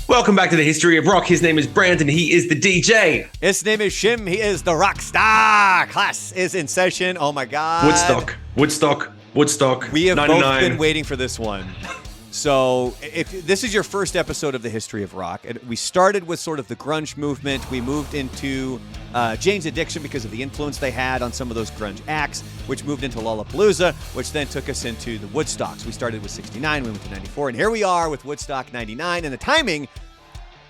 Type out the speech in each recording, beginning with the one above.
Welcome back to the History of Rock. His name is Brandon. He is the DJ. His name is Shim. He is the rock star. Class is in session. Oh my God. Woodstock. We have 99. both been waiting for this one. So if this is your first episode of the History of Rock, and we started with sort of the grunge movement. We moved into Jane's Addiction because of the influence they had on some of those grunge acts, which moved into Lollapalooza, which then took us into the Woodstocks. We started with 69, we went to 94, and here we are with Woodstock 99. And the timing,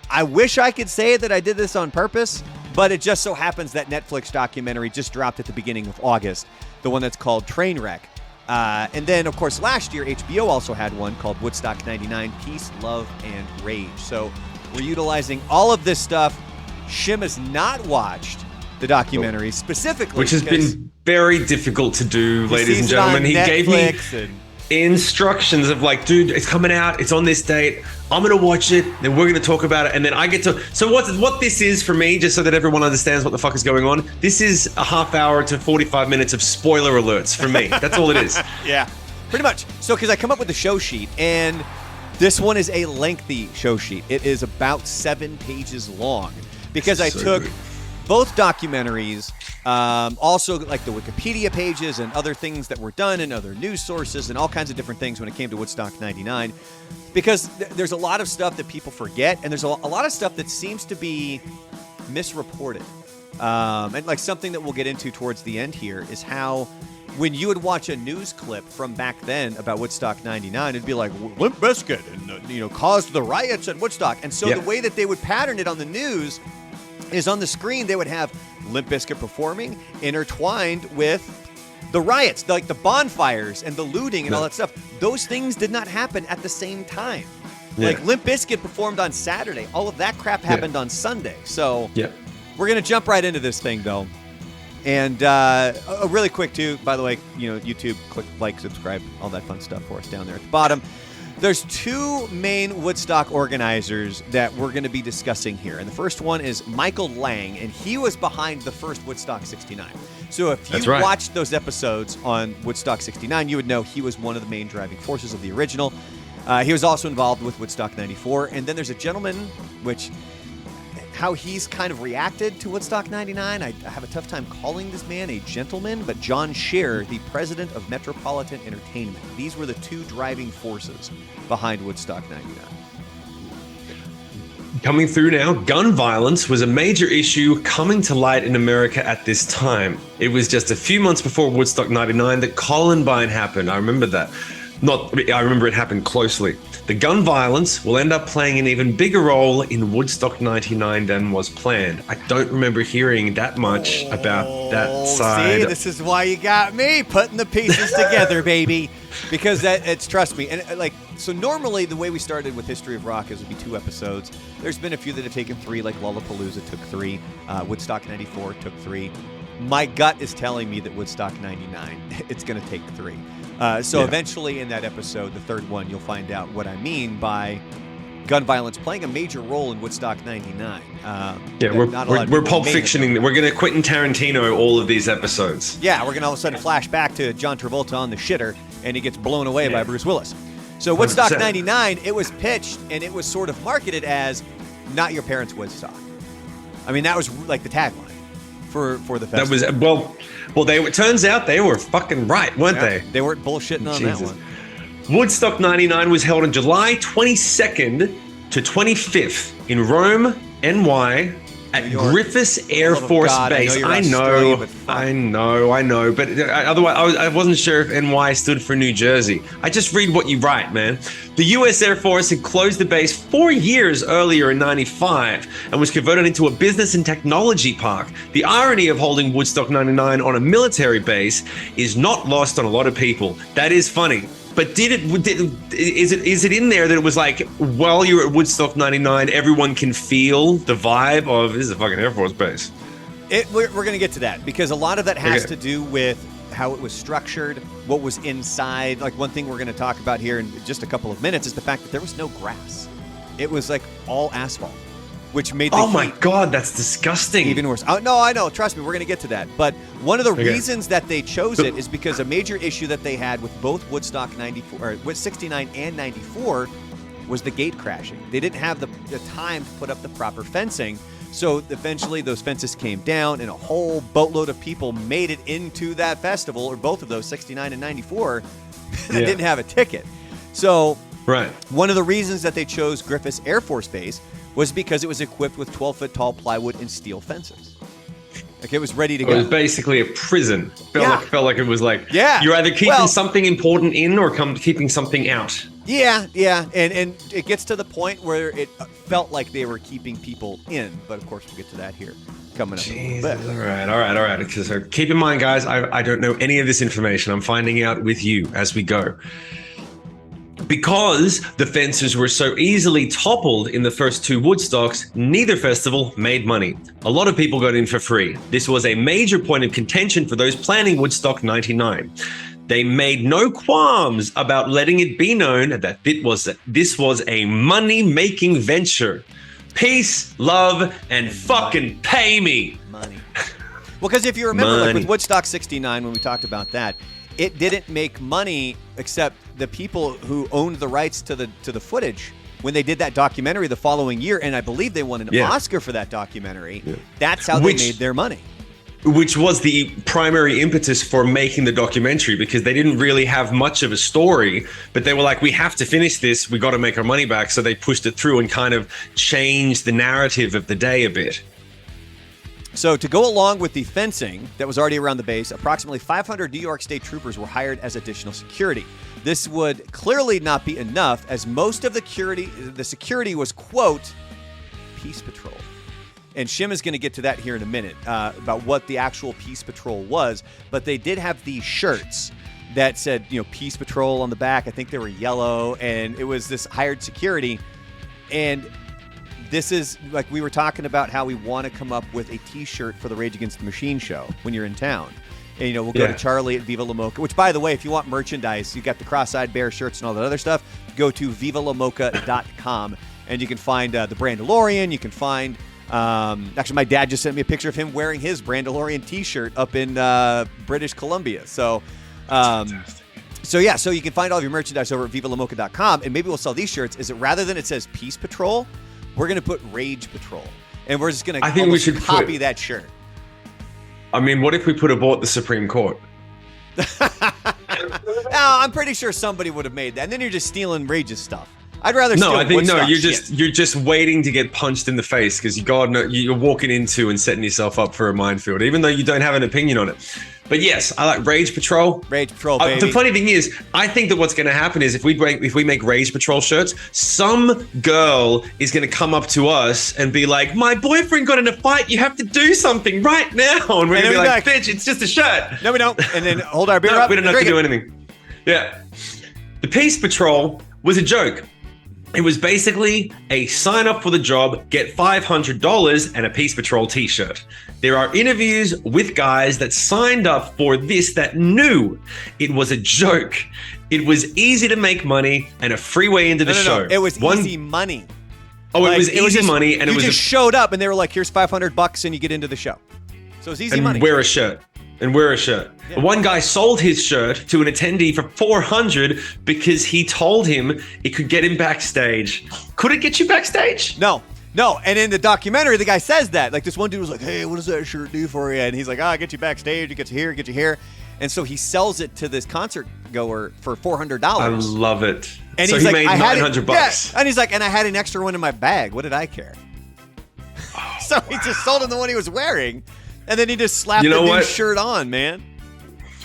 I wish I could say that I did this on purpose, but it just so happens that Netflix documentary just dropped at the beginning of August, the one that's called Trainwreck. And then, of course, last year, HBO also had one called Woodstock 99, Peace, Love, and Rage. So we're utilizing all of this stuff. Shim has not watched the documentary specifically. Which has been very difficult to do, ladies and gentlemen. He gave me instructions of like, dude, it's coming out. It's on this date. I'm going to watch it. Then we're going to talk about it. And then I get to... So what this is for me, just so that everyone understands what the fuck is going on, this is a half hour to 45 minutes of spoiler alerts for me. That's all it is. Yeah, pretty much. So because I come up with the show sheet, and this one is a lengthy show sheet. It is about 7 pages long because I took both documentaries, also like the Wikipedia pages and other things that were done and other news sources and all kinds of different things when it came to Woodstock 99. Because there's a lot of stuff that people forget, and there's a lot of stuff that seems to be misreported. And like something that we'll get into towards the end here is how when you would watch a news clip from back then about Woodstock 99, it'd be like Limp Bizkit and caused the riots at Woodstock. And so the way that they would pattern it on the news is on the screen they would have Limp Bizkit performing intertwined with the riots, like the bonfires and the looting and all that stuff. Those things did not happen at the same time. Like Limp Bizkit performed on Saturday. All of that crap happened on Sunday. So we're going to jump right into this thing, though. And really quick, too, by the way, YouTube, click like, subscribe, all that fun stuff for us down there at the bottom. There's 2 main Woodstock organizers that we're going to be discussing here. And the first one is Michael Lang, and he was behind the first Woodstock 69. So if you watched those episodes on Woodstock 69, you would know he was one of the main driving forces of the original. He was also involved with Woodstock 94. And then there's a gentleman, how he's kind of reacted to Woodstock 99, I have a tough time calling this man a gentleman, but John Scheer, the president of Metropolitan Entertainment. These were the 2 driving forces behind Woodstock 99. Coming through now, gun violence was a major issue coming to light in America at this time. It was just a few months before Woodstock 99 that Columbine happened. I remember that. I remember it happened closely. The gun violence will end up playing an even bigger role in Woodstock 99 than was planned. I don't remember hearing that much about that side. See, this is why you got me putting the pieces together, baby. Because trust me. And so normally the way we started with History of Rock is would be 2 episodes. There's been a few that have taken 3, like Lollapalooza took 3. Woodstock 94 took 3. My gut is telling me that Woodstock 99, it's going to take 3. So eventually in that episode, the 3rd one, you'll find out what I mean by gun violence playing a major role in Woodstock 99. We're Pulp Fictioning. We're going to Quentin Tarantino all of these episodes. Yeah, we're going to all of a sudden flash back to John Travolta on the shitter, and he gets blown away by Bruce Willis. So Woodstock 99, it was pitched, and it was sort of marketed as not your parents' Woodstock. I mean, that was like the tagline for the festival. That was, it turns out they were fucking right, weren't they? They weren't bullshitting on that one. Woodstock 99 was held on July 22nd to 25th in Rome, NY, at Griffiths Air Force Base. I know. But otherwise, I wasn't sure if NY stood for New Jersey. I just read what you write, man. The U.S. Air Force had closed the base 4 years earlier in 95 and was converted into a business and technology park. The irony of holding Woodstock 99 on a military base is not lost on a lot of people. That is funny. But is it in there that it was like, while you're at Woodstock 99, everyone can feel the vibe of, this is a fucking Air Force base? We're going to get to that, because a lot of that has to do with how it was structured, what was inside. Like, one thing we're going to talk about here in just a couple of minutes is the fact that there was no grass. It was like all asphalt, which made the my God, that's disgusting. Even worse. Oh, no, I know. Trust me, we're going to get to that. But one of the reasons that they chose it is because a major issue that they had with both Woodstock 94, or with 69 and 94, was the gate crashing. They didn't have the time to put up the proper fencing. So eventually those fences came down and a whole boatload of people made it into that festival, or both of those, 69 and 94, that didn't have a ticket. So one of the reasons that they chose Griffiths Air Force Base was because it was equipped with 12-foot tall plywood and steel fences. Like it was ready to go. It was basically a prison. Felt like it was like you're either keeping something important in or keeping something out. Yeah. And it gets to the point where it felt like they were keeping people in. But of course, we'll get to that here coming up. Jeez, all right. So keep in mind, guys, I don't know any of this information. I'm finding out with you as we go. Because the fences were so easily toppled in the first two Woodstocks, neither festival made money. A lot of people got in for free. This was a major point of contention for those planning Woodstock 99. They made no qualms about letting it be known that this was a money-making venture. Peace, love, and fucking pay me. Money. Well, because if you remember, like with Woodstock 69, when we talked about that, it didn't make money except the people who owned the rights to the footage when they did that documentary the following year, and I believe they won an Oscar for that documentary. Yeah. That's how they made their money. Which was the primary impetus for making the documentary, because they didn't really have much of a story, but they were like, we have to finish this, we got to make our money back, so they pushed it through and kind of changed the narrative of the day a bit. So to go along with the fencing that was already around the base, approximately 500 New York State troopers were hired as additional security. This would clearly not be enough, as most of the security was, quote, Peace Patrol. And Shim is going to get to that here in a minute about what the actual Peace Patrol was. But they did have these shirts that said, Peace Patrol on the back. I think they were yellow, and it was this hired security. And this is like we were talking about how we want to come up with a T-shirt for the Rage Against the Machine show when you're in town. And, we'll go to Charlie at Viva La Mocha, which, by the way, if you want merchandise, you got the cross-eyed bear shirts and all that other stuff, go to vivalamocha.com, and you can find the Brandalorian. You can find, actually, my dad just sent me a picture of him wearing his Brandalorian T-shirt up in British Columbia. So, so you can find all of your merchandise over at vivalamocha.com, and maybe we'll sell these shirts. Is it rather than it says Peace Patrol, we're going to put Rage Patrol, and we're just going to copy that shirt. I mean, what if we put abort the Supreme Court? I'm pretty sure somebody would have made that, and then you're just stealing Rage's stuff. I'd rather you're just waiting to get punched in the face because you're walking into and setting yourself up for a minefield, even though you don't have an opinion on it. But yes, I like Rage Patrol. Rage Patrol, baby. The funny thing is, I think that what's going to happen is if we make Rage Patrol shirts, some girl is going to come up to us and be like, "My boyfriend got in a fight. You have to do something right now." And we're going to be like, "Bitch, it's just a shirt." No, we don't. And then hold our beer up. We don't have to do anything. Yeah. The Peace Patrol was a joke. It was basically a sign up for the job, get $500 and a Peace Patrol t-shirt. There are interviews with guys that signed up for this that knew it was a joke. It was easy to make money and a free way into the show. No. It was easy money. Oh, it was easy money, and you just showed up and they were like, "Here's $500 and you get into the show." So it was easy money. Wear a shirt. Yeah. One guy sold his shirt to an attendee for $400 because he told him it could get him backstage. Could it get you backstage? No. And in the documentary, the guy says that. Like, this one dude was like, "Hey, what does that shirt do for you?" And he's like, "I get you backstage, it gets you here. And so he sells it to this concert goer for $400. I love it. And so he's he like, made $900. Yeah. And he's like, "And I had an extra one in my bag. What did I care?" So he just sold him the one he was wearing. And then he just slapped the new shirt on, man.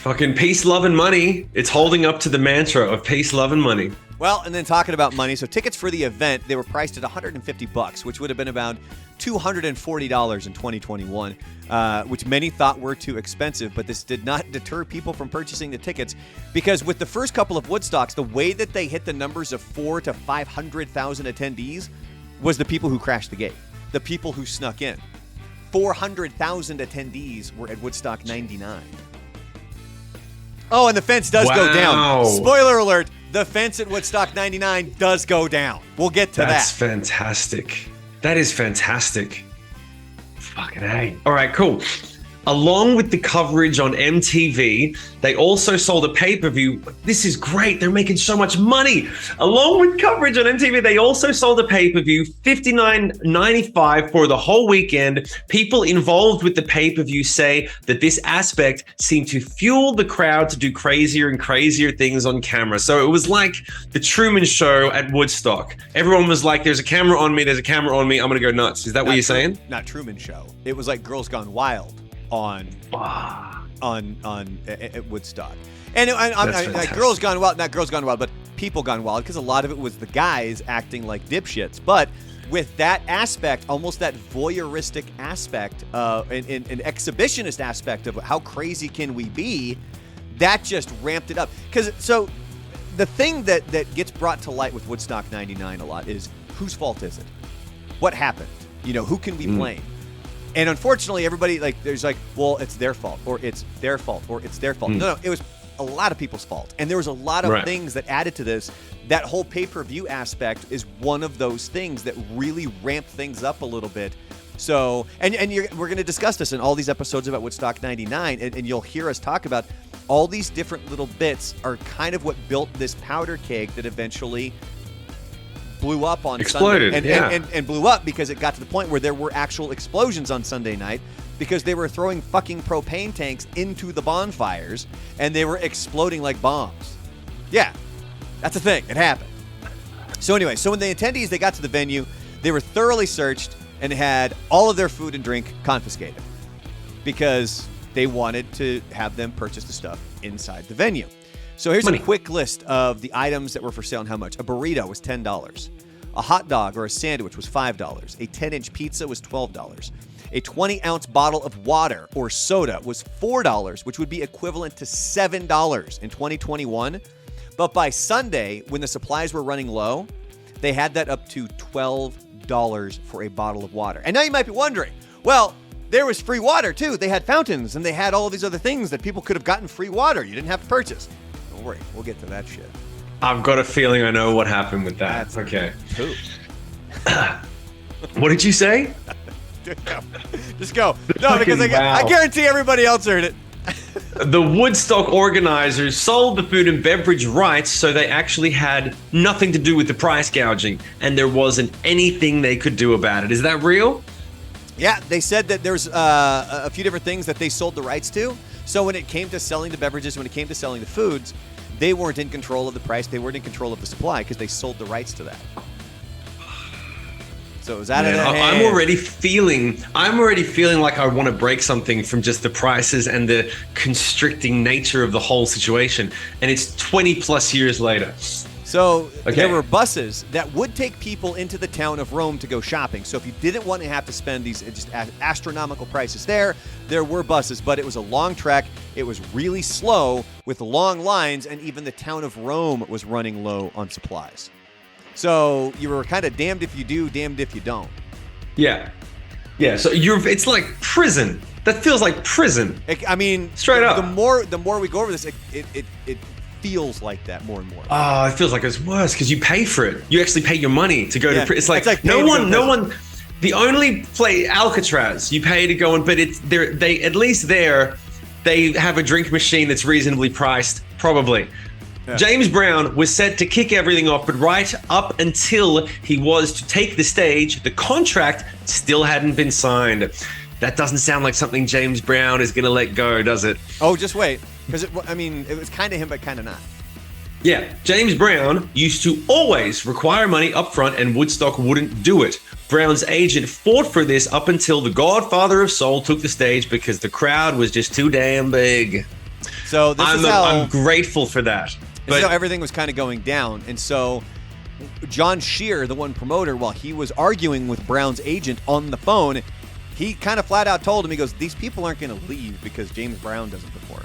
Fucking peace, love, and money. It's holding up to the mantra of peace, love, and money. Well, and then talking about money, so tickets for the event, they were priced at $150, which would have been about $240 in 2021, which many thought were too expensive, but this did not deter people from purchasing the tickets, because with the first couple of Woodstocks, the way that they hit the numbers of 400,000 to 500,000 attendees was the people who crashed the gate, the people who snuck in. 400,000 attendees were at Woodstock 99. Oh, and the fence does go down. Spoiler alert, the fence at Woodstock 99 does go down. We'll get to that. That's fantastic. That is fantastic. Fucking A. All right, cool. Along with the coverage on MTV, they also sold a pay-per-view. This is great. They're making so much money. Along with coverage on MTV, they also sold a pay-per-view, $59.95 for the whole weekend. People involved with the pay-per-view say that this aspect seemed to fuel the crowd to do crazier and crazier things on camera. So it was like the Truman Show at Woodstock. Everyone was like, there's a camera on me, there's a camera on me, I'm going to go nuts. Is that what you're saying? Not Truman Show. It was like Girls Gone Wild on at Woodstock. And like Girls Gone Wild, not Girls Gone Wild, but People Gone Wild, because a lot of it was the guys acting like dipshits. But with that aspect, almost that voyeuristic aspect, an exhibitionist aspect of how crazy can we be, that just ramped it up. So the thing that gets brought to light with Woodstock 99 a lot is, whose fault is it? What happened? Who can we blame? And unfortunately, everybody, there's well, it's their fault, or it's their fault, or it's their fault. No, it was a lot of people's fault. And there was a lot of things that added to this. That whole pay-per-view aspect is one of those things that really ramped things up a little bit. So, we're going to discuss this in all these episodes about Woodstock 99, and you'll hear us talk about all these different little bits are kind of what built this powder keg that eventually blew up on Exploded, Sunday. And blew up because it got to the point where there were actual explosions on Sunday night because they were throwing fucking propane tanks into the bonfires and they were exploding like bombs. Yeah, that's a thing. It happened. So anyway, when the attendees, they got to the venue, they were thoroughly searched and had all of their food and drink confiscated because they wanted to have them purchase the stuff inside the venue. So here's a quick list of the items that were for sale and how much. A burrito was $10. A hot dog or a sandwich was $5. A 10-inch pizza was $12. A 20-ounce bottle of water or soda was $4, which would be equivalent to $7 in 2021. But by Sunday, when the supplies were running low, they had that up to $12 for a bottle of water. And now you might be wondering, well, there was free water too. They had fountains and they had all of these other things that people could have gotten free water. You didn't have to purchase. Don't worry, we'll get to that shit. I've got a feeling I know what happened with that. That's okay. Who? What did you say? Just go. No, because I guarantee everybody else heard it. The Woodstock organizers sold the food and beverage rights, so they actually had nothing to do with the price gouging, and there wasn't anything they could do about it. Is that real? Yeah, they said that there's a few different things that they sold the rights to. So when it came to selling the beverages, when it came to selling the foods, they weren't in control of the price. They weren't in control of the supply because they sold the rights to that. So it was out of their hands. I'm already feeling like I want to break something from just the prices and the constricting nature of the whole situation. And it's 20 plus years later. So there were buses that would take people into the town of Rome to go shopping. So if you didn't want to have to spend these just astronomical prices there were buses, but it was a long trek. It was really slow with long lines, and even the town of Rome was running low on supplies. So you were kind of damned if you do, damned if you don't. Yeah. So it's like prison. That feels like prison. Straight up. The more we go over this, it feels like that more and more. Oh, it feels like it's worse because you pay for it. You actually pay your money to go to. It's like no one. The only play Alcatraz, you pay to go in, but they at least there they have a drink machine that's reasonably priced, probably. Yeah. James Brown was set to kick everything off, but right up until he was to take the stage, the contract still hadn't been signed. That doesn't sound like something James Brown is going to let go, does it? Oh, just wait. Because, it was kind of him, but kind of not. Yeah, James Brown used to always require money up front, and Woodstock wouldn't do it. Brown's agent fought for this up until the Godfather of Soul took the stage because the crowd was just too damn big. So I'm grateful for that. This is how everything was kind of going down. And so John Shear, the one promoter, while he was arguing with Brown's agent on the phone, he kind of flat out told him, he goes, these people aren't going to leave because James Brown doesn't perform.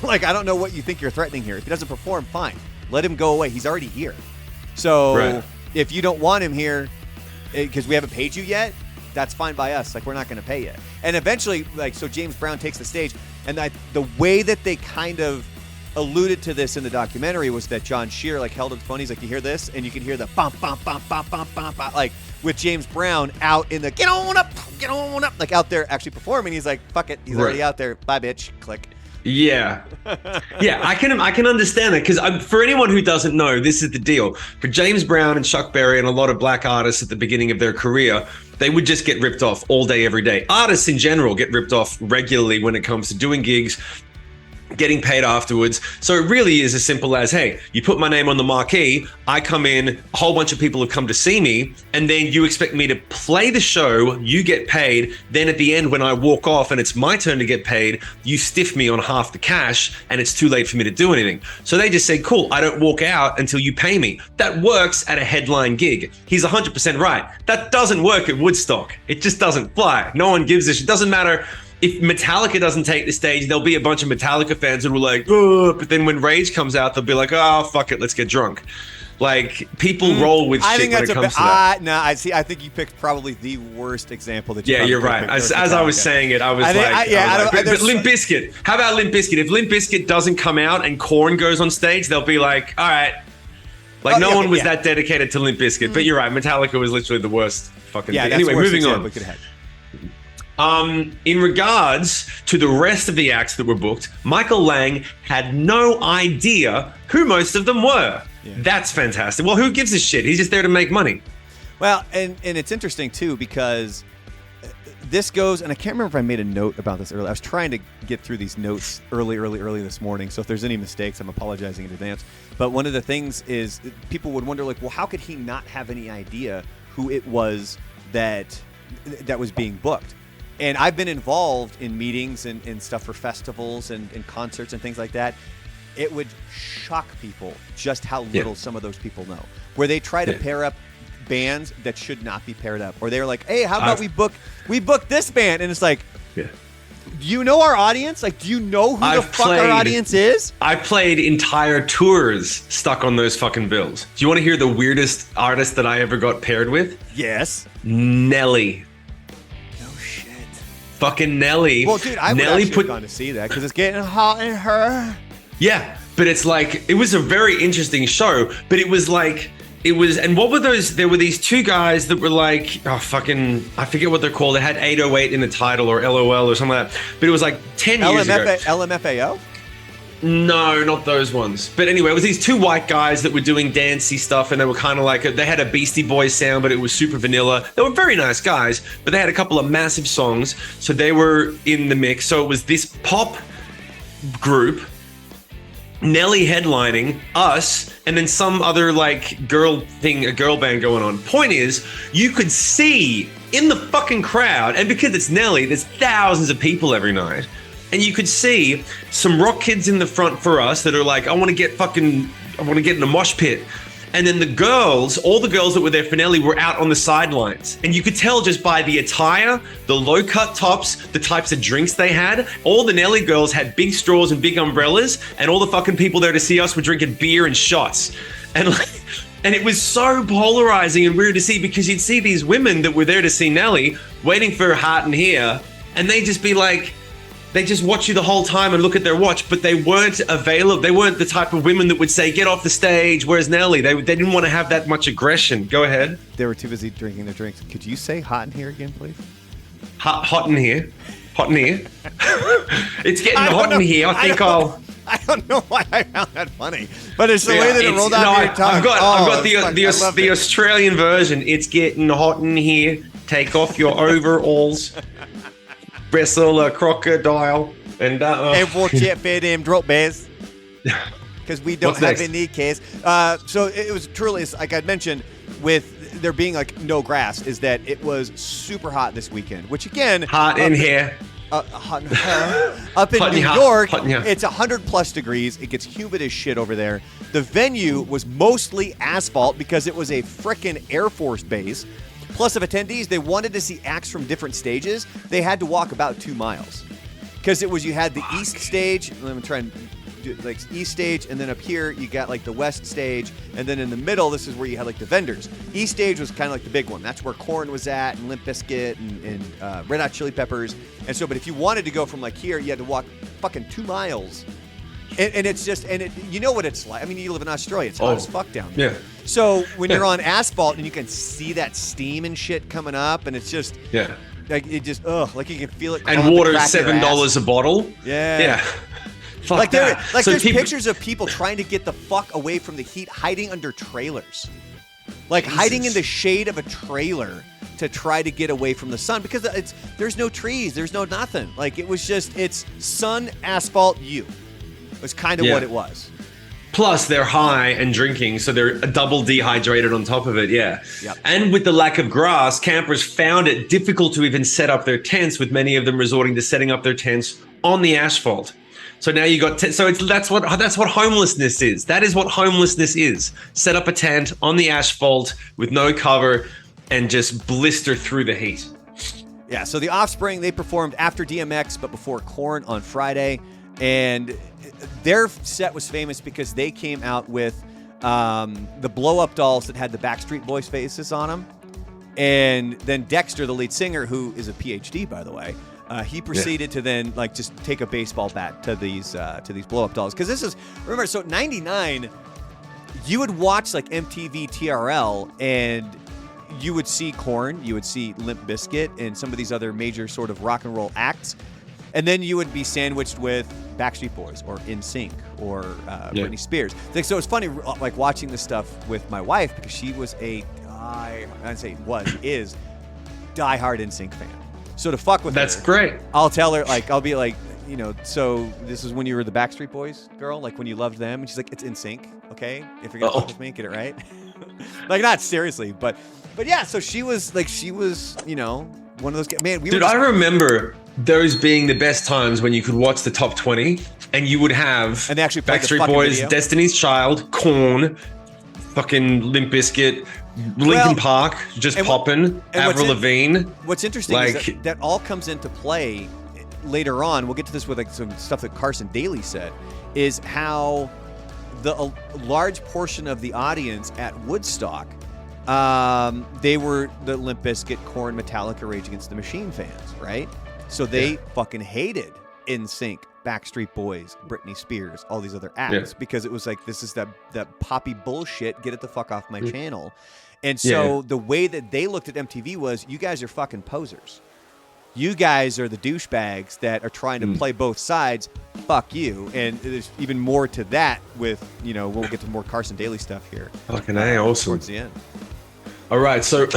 I don't know what you think you're threatening here. If he doesn't perform, fine. Let him go away. He's already here. So if you don't want him here because we haven't paid you yet, that's fine by us. We're not going to pay you. And eventually, so James Brown takes the stage. And the way that they kind of alluded to this in the documentary was that John Shear held his phone. He's like, you hear this? And you can hear the bump, bump, bump, bump, bump, bump, bump, with James Brown out in the get on up, get on up, like out there actually performing. He's like, fuck it, he's already out there. Bye, bitch. Click. Yeah. Yeah, I can understand that, because for anyone who doesn't know, this is the deal. For James Brown and Chuck Berry and a lot of black artists at the beginning of their career, they would just get ripped off all day, every day. Artists in general get ripped off regularly when it comes to doing gigs, getting paid afterwards. So it really is as simple as, hey, you put my name on the marquee, I come in, a whole bunch of people have come to see me, and then you expect me to play the show, you get paid, then at the end when I walk off and it's my turn to get paid, you stiff me on half the cash and it's too late for me to do anything. So they just say, cool, I don't walk out until you pay me. That works at a headline gig. He's 100% right. That doesn't work at Woodstock. It just doesn't fly. No one gives a shit. It doesn't matter. If Metallica doesn't take the stage, there'll be a bunch of Metallica fans who will like, oh, but then when Rage comes out, they'll be like, oh, fuck it, let's get drunk. Like, people roll with shit when it comes to that. No, I think you picked probably the worst example that you Yeah, you're right. As I was saying it, I was like, but Limp Bizkit. How about Limp Bizkit? If Limp Bizkit doesn't come out and Korn goes on stage, they'll be like, all right. Like, no one was that dedicated to Limp Bizkit. But you're right, Metallica was literally the worst fucking thing. Anyway, moving on. In regards to the rest of the acts that were booked, Michael Lang had no idea who most of them were. Yeah. That's fantastic. Well, who gives a shit? He's just there to make money. Well, and it's interesting, too, because this goes, and I can't remember if I made a note about this earlier. I was trying to get through these notes early this morning, so if there's any mistakes, I'm apologizing in advance. But one of the things is people would wonder, like, well, how could he not have any idea who it was that was being booked? And I've been involved in meetings and stuff for festivals and concerts and things like that. It would shock people just how little some of those people know. Where they try to pair up bands that should not be paired up. Or they're like, hey, how about we book this band? And it's like, do you know our audience? Like, do you know who the fuck our audience is? I played entire tours stuck on those fucking bills. Do you want to hear the weirdest artist that I ever got paired with? Yes. Nelly. Fucking Nelly. Well, dude, I would actually have gone to see that because it's getting hot in her. Yeah, but it's like, it was a very interesting show, but it was like, and what were those? There were these two guys that were like, I forget what they're called. They had 808 in the title or LOL or something like that, but it was like 10 years ago. LMFAO? No, not those ones. But anyway, it was these two white guys that were doing dancey stuff, and they were kind of like, they had a Beastie Boys sound, but it was super vanilla. They were very nice guys, but they had a couple of massive songs, so they were in the mix. So it was this pop group, Nelly headlining, us, and then some other like girl band going on. Point is, you could see in the fucking crowd, and because it's Nelly, there's thousands of people every night. And you could see some rock kids in the front for us that are like, I want to get in a mosh pit. And then the girls, all the girls that were there for Nelly were out on the sidelines. And you could tell just by the attire, the low cut tops, the types of drinks they had. All the Nelly girls had big straws and big umbrellas, and all the fucking people there to see us were drinking beer and shots. And it was so polarizing and weird to see, because you'd see these women that were there to see Nelly waiting for Heart and Here, and they'd just be like, they just watch you the whole time and look at their watch, but they weren't available. They weren't the type of women that would say, get off the stage. Whereas Nelly, they didn't want to have that much aggression. Go ahead. They were too busy drinking their drinks. Could you say hot in here again, please? Hot in here. Hot in here. It's getting hot in here. I don't know why I found that funny, but it's the way that it rolled out your tongue. I've got the Australian version. It's getting hot in here. Take off your overalls. Wrestle a crocodile and watch it for them drop bears, because we don't have any case. So it was truly, like I'd mentioned, with there being like no grass, is that it was super hot this weekend, which again, hot in here. Hot in her. Up in New York, it's 100+ degrees. It gets humid as shit over there. The venue was mostly asphalt because it was a frickin' Air Force base. Plus, of attendees, they wanted to see acts from different stages. They had to walk about 2 miles. Because you had the east stage. Let me try and do like east stage, and then up here, you got like the west stage. And then in the middle, this is where you had like the vendors. East stage was kind of like the big one. That's where Korn was at, and Limp Bizkit, and Red Hot Chili Peppers. And so, but if you wanted to go from like here, you had to walk fucking 2 miles. And it's just, you know what it's like. I mean, you live in Australia. It's hot as fuck down there. Yeah. So when you're on asphalt and you can see that steam and shit coming up, and it's just, like it just like you can feel it. And water $7 a bottle. Yeah. Fuck like that. There's pictures of people trying to get the fuck away from the heat, hiding under trailers, like hiding in the shade of a trailer to try to get away from the sun because there's no trees, there's no nothing. Like it's sun, asphalt, you. It was kind of what it was. Plus, they're high and drinking, so they're double dehydrated on top of it, yeah. Yep. And with the lack of grass, campers found it difficult to even set up their tents, with many of them resorting to setting up their tents on the asphalt. So now you got that's what homelessness is. That is what homelessness is. Set up a tent on the asphalt with no cover and just blister through the heat. Yeah, so the Offspring, they performed after DMX but before Korn on Friday, and their set was famous because they came out with the blow-up dolls that had the Backstreet Boys faces on them. And then Dexter, the lead singer, who is a PhD, by the way, he proceeded to then like just take a baseball bat to these blow-up dolls. Because this is, remember, so 99, you would watch like MTV TRL and you would see Korn, you would see Limp Bizkit and some of these other major sort of rock and roll acts. And then you would be sandwiched with Backstreet Boys or NSYNC or Britney Spears. So it's funny, like watching this stuff with my wife because she was is diehard NSYNC fan. So to fuck with her, that's great. I'll tell her, like, I'll be like, you know, so this is when you were the Backstreet Boys girl, like when you loved them, and she's like, it's NSYNC, okay? If you're gonna fuck with me, get it right. Like, not seriously, but yeah. So she was, you know, one of those. Man, I remember those being the best times when you could watch the top 20 and you would have and they actually Backstreet Boys, video. Destiny's Child, Korn, fucking Limp Bizkit, Linkin Park, just popping, Avril Lavigne. What's interesting is that all comes into play later on. We'll get to this with like some stuff that Carson Daly said, is how a large portion of the audience at Woodstock, they were the Limp Bizkit, Korn, Metallica, Rage Against the Machine fans, right? So they fucking hated NSYNC, Backstreet Boys, Britney Spears, all these other acts because it was like, this is that poppy bullshit. Get it the fuck off my channel. And so the way that they looked at MTV was, you guys are fucking posers. You guys are the douchebags that are trying to play both sides. Fuck you. And there's even more to that with, you know, we'll get to more Carson Daly stuff here. Fucking awesome. Towards the end. All right, so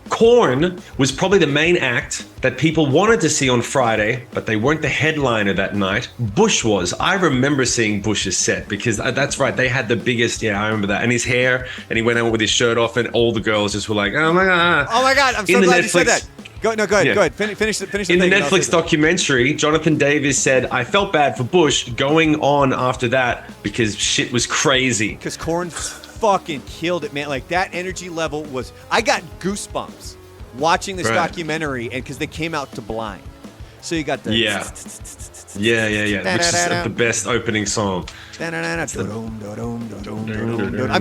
Korn was probably the main act that people wanted to see on Friday, but they weren't the headliner that night. Bush was. I remember seeing Bush's set because that's right, they had the biggest, I remember that. And his hair, and he went out with his shirt off, and all the girls just were like, oh my God. Oh my God, I'm so glad you said that. Go ahead. Finish the In the Netflix documentary, Jonathan Davis said, I felt bad for Bush going on after that because shit was crazy. Because Korn fucking killed it, man. Like, that energy level was, I got goosebumps watching this documentary, and because they came out to Blind. So you got the yeah, which is the best opening song. I'm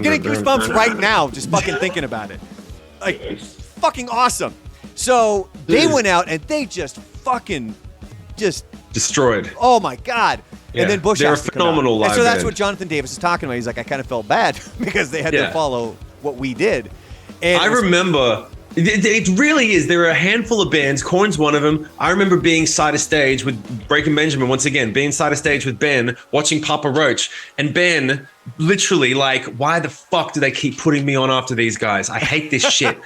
getting goosebumps right now just fucking thinking about it. Like, fucking awesome. So they went out and they just fucking destroyed. Oh my God. Yeah. And then Bush They're has a to come out. phenomenal live And so that's band. what Jonathan Davis is talking about. He's like, I kind of felt bad because they had to follow what we did. And I remember, it really is. There are a handful of bands. Korn's one of them. I remember being side of stage with Breaking Benjamin once again, being side of stage with Ben, watching Papa Roach. And Ben literally like, why the fuck do they keep putting me on after these guys? I hate this shit.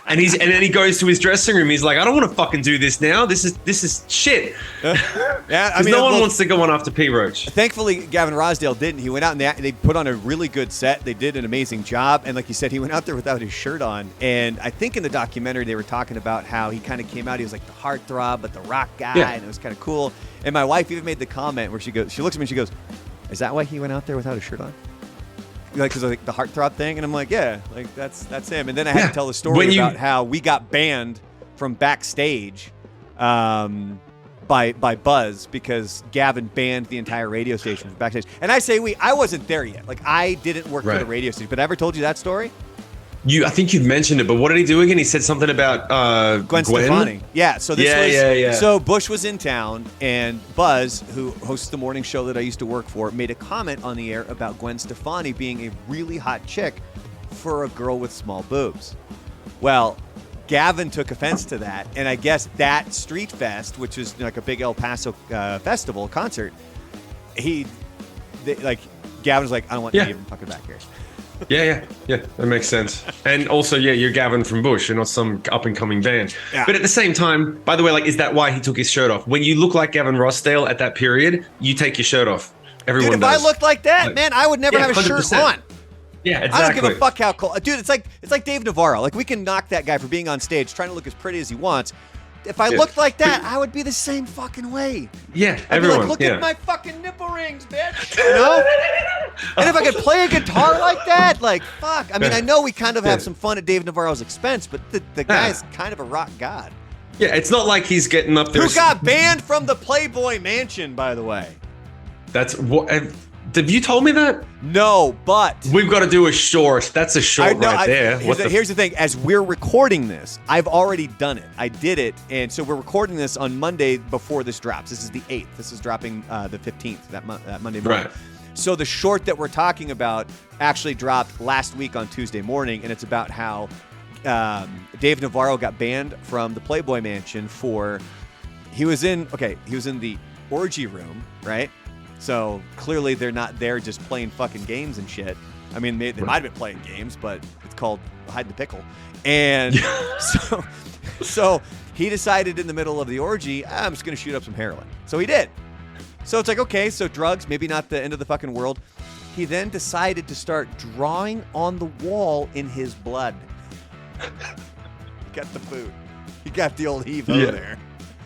And then he goes to his dressing room. He's like, I don't want to fucking do this now. This is shit. Yeah, I mean, no one wants to go on after P. Roach. Thankfully, Gavin Rosdale didn't. He went out and they put on a really good set. They did an amazing job. And like you said, he went out there without his shirt on. And I think in the documentary, they were talking about how he kind of came out. He was like the heartthrob, but the rock guy. Yeah. And it was kind of cool. And my wife even made the comment where she looks at me and she goes, is that why he went out there without a shirt on? Like, because of like the heartthrob thing, and I'm like, yeah, like that's him. And then I had to tell the story about how we got banned from backstage by Buzz because Gavin banned the entire radio station from backstage. And I say I wasn't there yet. Like, I didn't work for the radio station. But I ever told you that story? I think you've mentioned it, but what did he do again? He said something about Gwen Stefani. Yeah, so this was So Bush was in town, and Buzz, who hosts the morning show that I used to work for, made a comment on the air about Gwen Stefani being a really hot chick for a girl with small boobs. Well, Gavin took offense to that, and I guess that Street Fest, which is like a big El Paso festival concert, Gavin's like, I don't want you even fucking back here. Yeah, that makes sense. And also, you're Gavin from Bush, you're not some up-and-coming band. Yeah. But at the same time, by the way, like, is that why he took his shirt off? When you look like Gavin Rossdale at that period, you take your shirt off. Everyone Dude, if does. I looked like that, man, I would never have a 100%. Shirt on. Yeah, exactly. I don't give a fuck how cold. Dude, it's like Dave Navarro. Like, we can knock that guy for being on stage, trying to look as pretty as he wants. If I looked like that, I would be the same fucking way. Yeah, I'd everyone. Be like, look at my fucking nipple rings, bitch. You know? And if I could play a guitar like that, like, fuck. I mean, I know we kind of have some fun at Dave Navarro's expense, but the guy's kind of a rock god. Yeah, it's not like he's getting up there. Who got banned from the Playboy Mansion, by the way. That's what. Have you told me that? No, but we've got to do a short. That's a short right there. Here's the thing. As we're recording this, I've already done it. I did it, and so we're recording this on Monday before this drops. This is the 8th. This is dropping the 15th, that Monday morning. Right. So the short that we're talking about actually dropped last week on Tuesday morning, and it's about how Dave Navarro got banned from the Playboy Mansion for he was in the orgy room, right? So clearly they're not there just playing fucking games and shit. I mean, they might have been playing games, but it's called hide the pickle. And so he decided in the middle of the orgy, I'm just going to shoot up some heroin. So he did. So it's like, okay, so drugs, maybe not the end of the fucking world. He then decided to start drawing on the wall in his blood. He got the boot. He got the old heave-ho there.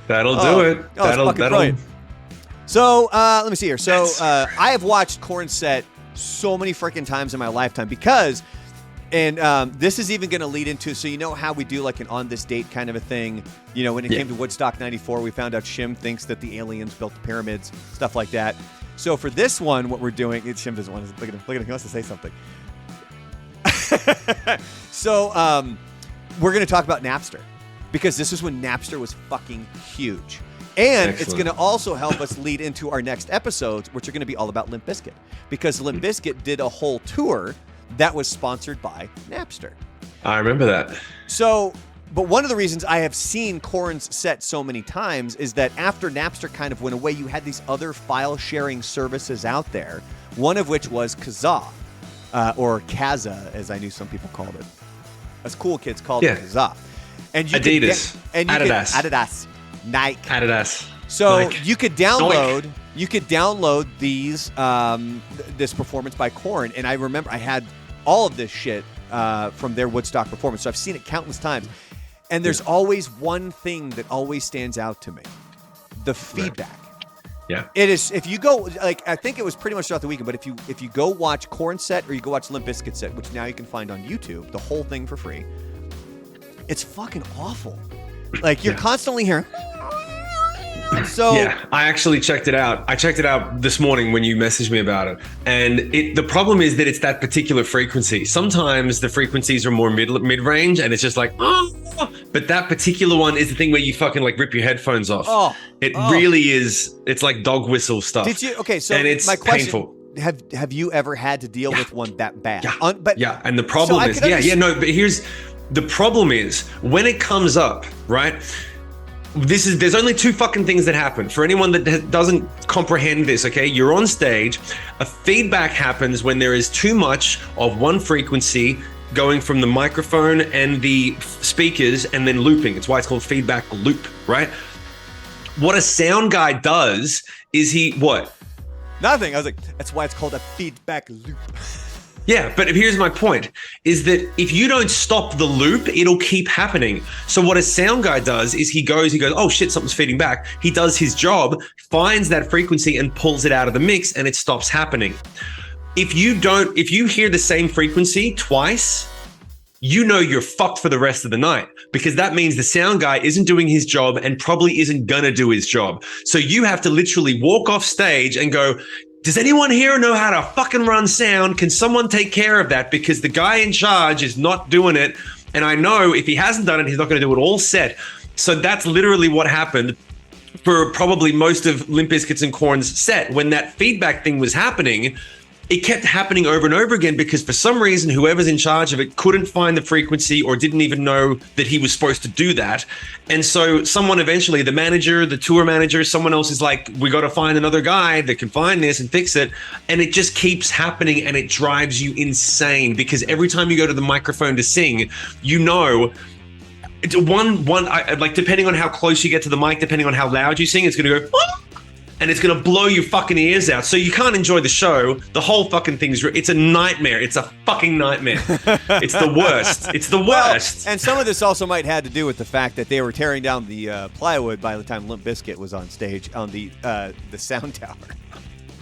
That'll do it. That'll brilliant. So, let me see here. So, I have watched Korn set so many freaking times in my lifetime because, and this is even going to lead into, so you know how we do like an on this date kind of a thing. You know, when it came to Woodstock 94, we found out Shim thinks that the aliens built the pyramids, stuff like that. So for this one, what we're doing, Shim doesn't want to, look at him, he wants to say something. So, we're going to talk about Napster because this is when Napster was fucking huge. And It's going to also help us lead into our next episodes, which are going to be all about Limp Bizkit. Because Limp Bizkit did a whole tour that was sponsored by Napster. I remember that. So, but one of the reasons I have seen Korn's set so many times is that after Napster kind of went away, you had these other file-sharing services out there, one of which was Kazaa, or Kazaa, as I knew some people called it. Us cool kids called it Kazaa. And you Adidas. Adidas. Nike. Adidas. So Nike. you could download these this performance by Korn, and I remember I had all of this shit from their Woodstock performance, so I've seen it countless times. And there's always one thing that always stands out to me: the feedback. Right. Yeah. It is. If you go, like, I think it was pretty much throughout the weekend, but if you go watch Korn set or you go watch Limp Bizkit set, which now you can find on YouTube, the whole thing for free, it's fucking awful. Like, you're constantly hearing. So yeah, I actually checked it out. I checked it out this morning when you messaged me about it. And the problem is that it's that particular frequency. Sometimes the frequencies are more mid-range and it's just like, but that particular one is the thing where you fucking like rip your headphones off. It really is. It's like dog whistle stuff. Did you? Okay, so and it's my question, painful. Have you ever had to deal with one that bad? Yeah. And the problem is, but here's the problem is when it comes up, right? There's only two fucking things that happen. For anyone that doesn't comprehend this, okay? You're on stage. A feedback happens when there is too much of one frequency going from the microphone and the speakers and then looping. It's why it's called feedback loop, right? What a sound guy does is what? Nothing. I was like, that's why it's called a feedback loop. Yeah, but here's my point, is that if you don't stop the loop, it'll keep happening. So what a sound guy does is he goes, oh shit, something's feeding back. He does his job, finds that frequency and pulls it out of the mix and it stops happening. If you hear the same frequency twice, you know you're fucked for the rest of the night because that means the sound guy isn't doing his job and probably isn't gonna do his job. So you have to literally walk off stage and go, does anyone here know how to fucking run sound? Can someone take care of that? Because the guy in charge is not doing it. And I know if he hasn't done it, he's not going to do it all set. So that's literally what happened for probably most of Limp Bizkit's and Korn's set. When that feedback thing was happening, it kept happening over and over again because for some reason, whoever's in charge of it couldn't find the frequency or didn't even know that he was supposed to do that. And so someone eventually, the manager, the tour manager, someone else is like, we got to find another guy that can find this and fix it. And it just keeps happening and it drives you insane because every time you go to the microphone to sing, you know, like depending on how close you get to the mic, depending on how loud you sing, it's going to go, and it's going to blow your fucking ears out. So you can't enjoy the show. The whole fucking thing's, it's a nightmare. It's a fucking nightmare. It's the worst. It's the worst. Well, and some of this also might have to do with the fact that they were tearing down the plywood by the time Limp Bizkit was on stage on the sound tower.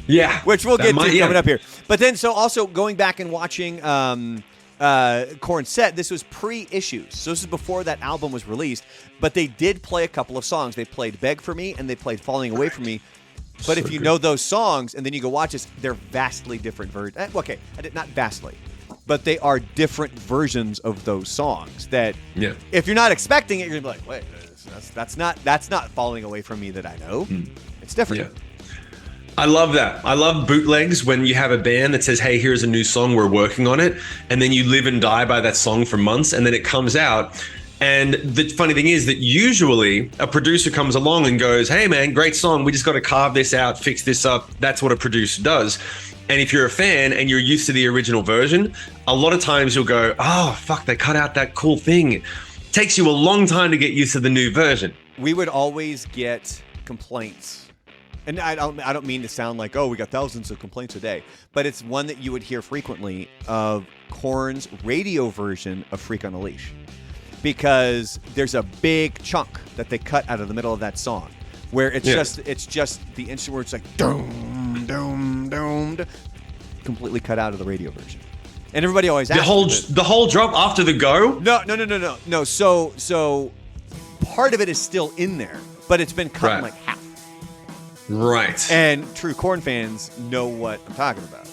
Yeah. Which we'll get to coming up here. But then, so also going back and watching Korn's set, this was pre-Issues. So this is before that album was released. But they did play a couple of songs. They played Beg For Me and they played Falling Away From Me. But if you know those songs and then you go watch this, they're vastly different versions. Okay, not vastly, but they are different versions of those songs that if you're not expecting it, you're going to be like, wait, that's not Falling Away From Me that I know. It's different. Yeah. I love that. I love bootlegs when you have a band that says, hey, here's a new song, we're working on it. And then you live and die by that song for months and then it comes out. And the funny thing is that usually a producer comes along and goes, hey, man, great song. We just got to carve this out, fix this up. That's what a producer does. And if you're a fan and you're used to the original version, a lot of times you'll go, oh, fuck, they cut out that cool thing. It takes you a long time to get used to the new version. We would always get complaints. And I don't mean to sound like, oh, we got thousands of complaints a day. But it's one that you would hear frequently of Korn's radio version of Freak on a Leash. Because there's a big chunk that they cut out of the middle of that song, where it's just the instrument where it's like doom, doom, doom, completely cut out of the radio version. And everybody always asks the whole drop after the go? No. So part of it is still in there, but it's been cut in like half. Right. And true Korn fans know what I'm talking about.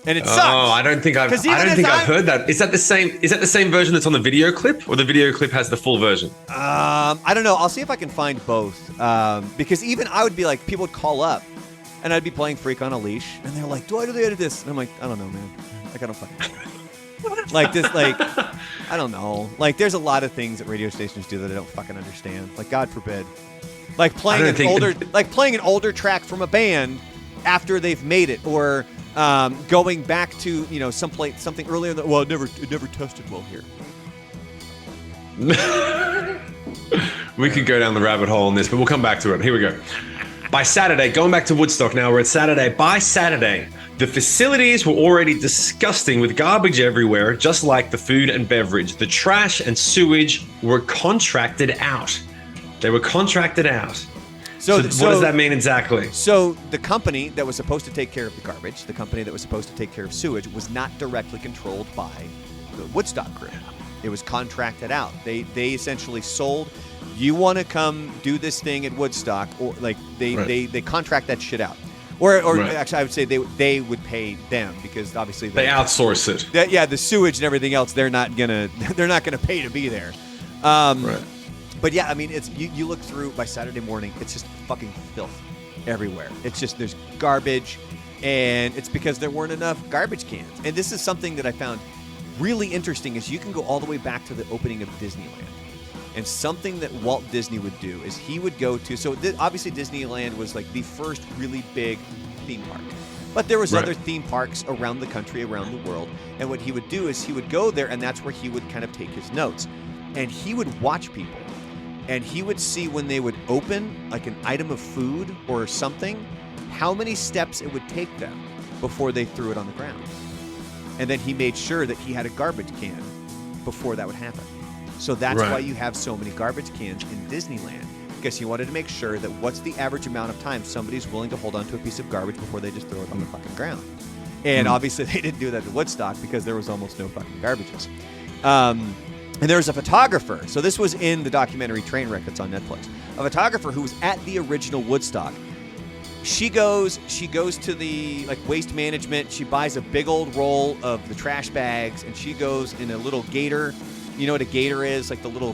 And it sucks. Oh, I don't think I've heard that. Is that the same version that's on the video clip, or the video clip has the full version? I don't know. I'll see if I can find both. Because even I would be like, people would call up, and I'd be playing Freak on a Leash, and they're like, "Do I edit this?" And I'm like, "I don't know, man. Like, I don't fucking know." Like this, like I don't know. Like, there's a lot of things that radio stations do that I don't fucking understand. Like, God forbid, like playing an older track from a band after they've made it, or going back to something earlier. It never tested well here. We could go down the rabbit hole on this, but we'll come back to it. Here we go. By Saturday, going back to Woodstock now, we're at Saturday. By Saturday, the facilities were already disgusting with garbage everywhere, just like the food and beverage. The trash and sewage were contracted out. They were contracted out. So what does that mean exactly? So the company that was supposed to take care of the garbage, the company that was supposed to take care of sewage, was not directly controlled by the Woodstock group. It was contracted out. They essentially sold, you want to come do this thing at Woodstock, or like they contract that shit out. Or actually, I would say they would pay them, because obviously they outsource it. The sewage and everything else, they're not gonna pay to be there. But yeah, I mean, it's you look through by Saturday morning, it's just fucking filth everywhere. It's just, there's garbage, and it's because there weren't enough garbage cans. And this is something that I found really interesting, is you can go all the way back to the opening of Disneyland. And something that Walt Disney would do is he would go to, obviously Disneyland was like the first really big theme park. But there was other theme parks around the country, around the world. And what he would do is he would go there, and that's where he would kind of take his notes. And he would watch people. And he would see when they would open like an item of food or something, how many steps it would take them before they threw it on the ground. And then he made sure that he had a garbage can before that would happen. So that's why you have so many garbage cans in Disneyland, because he wanted to make sure that what's the average amount of time somebody's willing to hold on to a piece of garbage before they just throw it on the fucking ground. And obviously they didn't do that at Woodstock because there was almost no fucking garbages. And there was a photographer. So this was in the documentary Trainwreck that's on Netflix. A photographer who was at the original Woodstock. She goes to the waste management. She buys a big old roll of the trash bags, and she goes in a little gator. You know what a gator is? Like the little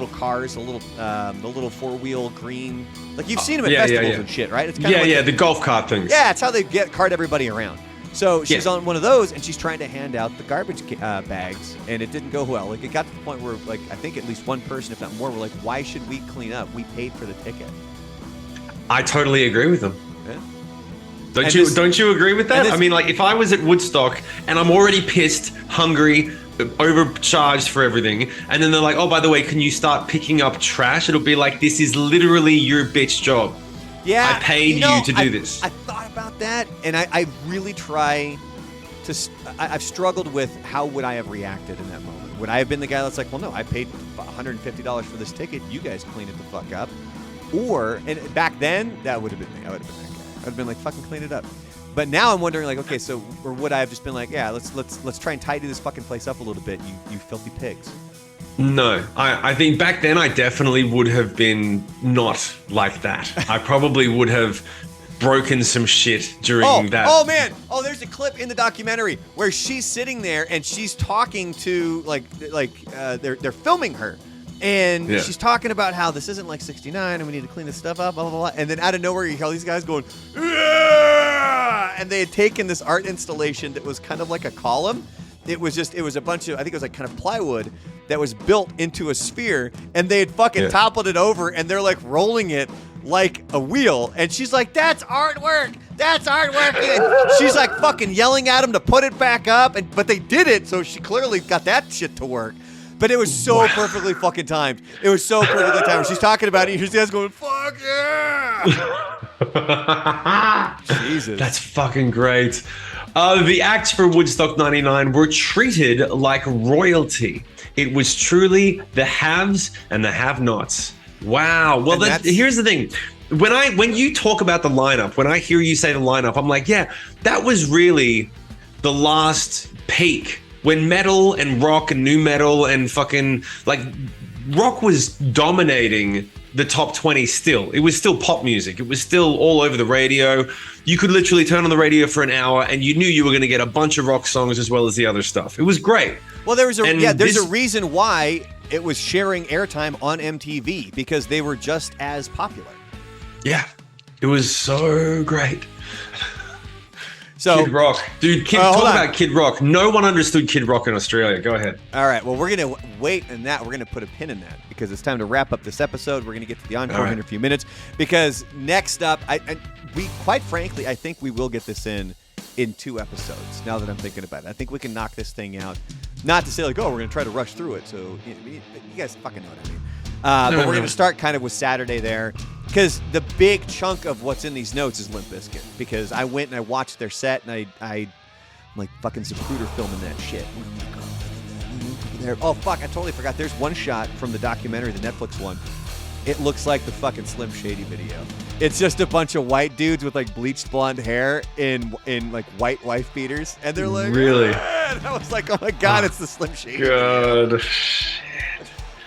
cars, the little 4-wheel green. Like you've seen them at festivals and shit, right? It's kind of the golf cart things. Yeah, it's how they cart everybody around. So she's on one of those, and she's trying to hand out the garbage bags, and it didn't go well. Like, it got to the point where, like, I think at least one person, if not more, were like, why should we clean up? We paid for the ticket. I totally agree with them. Yeah. Don't you agree with that? I mean, like, if I was at Woodstock and I'm already pissed, hungry, overcharged for everything, and then they're like, oh, by the way, can you start picking up trash? It'll be like, this is literally your bitch job. Yeah, I paid you to do this. I thought about that, and I really try to. I've struggled with how would I have reacted in that moment. Would I have been the guy that's like, well, no, I paid $150 for this ticket. You guys clean it the fuck up. Or, and back then, that would have been me. I would have been that guy. I would have been like, fucking clean it up. But now I'm wondering, like, okay, so, or would I have just been like, yeah, let's try and tidy this fucking place up a little bit, you filthy pigs. No, I think back then I definitely would have been not like that. I probably would have broken some shit during that. Oh man! Oh, there's a clip in the documentary where she's sitting there and she's talking to they're filming her, and she's talking about how this isn't like '69 and we need to clean this stuff up, blah blah blah. And then out of nowhere you hear all these guys going, "Aah!" And they had taken this art installation that was kind of like a column. It was a bunch of, I think it was like kind of plywood that was built into a sphere, and they had fucking toppled it over, and they're like rolling it like a wheel. And she's like, that's artwork. That's artwork. And she's like fucking yelling at him to put it back up, but they did it, so she clearly got that shit to work. But it was so perfectly fucking timed. It was so perfectly timed. She's talking about it, and here's guys going, fuck yeah. Jesus. That's fucking great. The acts for Woodstock 99 were treated like royalty. It was truly the haves and the have-nots. Wow. Well, here's the thing. When you talk about the lineup, when I hear you say the lineup, I'm like, yeah, that was really the last peak when metal and rock and new metal and fucking, like, rock was dominating the top 20 still. It was still pop music. It was still all over the radio. You could literally turn on the radio for an hour and you knew you were going to get a bunch of rock songs as well as the other stuff. It was great. Well, there's a reason why it was sharing airtime on MTV, because they were just as popular. Yeah. It was so great. So, Kid Rock. Dude, talk about Kid Rock. No one understood Kid Rock in Australia. Go ahead. All right. Well, we're going to wait in that. We're going to put a pin in that because it's time to wrap up this episode. We're going to get to the encore in a few minutes, because next up, we quite frankly, I think we will get this in 2 episodes, now that I'm thinking about it. I think we can knock this thing out. Not to say like, oh, we're going to try to rush through it. So you guys fucking know what I mean. But we're going to start kind of with Saturday there, because the big chunk of what's in these notes is Limp Bizkit, because I went and I watched their set, and I'm like fucking Zapruder filming that shit. Oh, fuck, I totally forgot. There's one shot from the documentary, the Netflix one. It looks like the fucking Slim Shady video. It's just a bunch of white dudes with like bleached blonde hair in like white wife beaters, and they're like, really? Ah! And I was like, oh my god, it's the Slim Shady. God.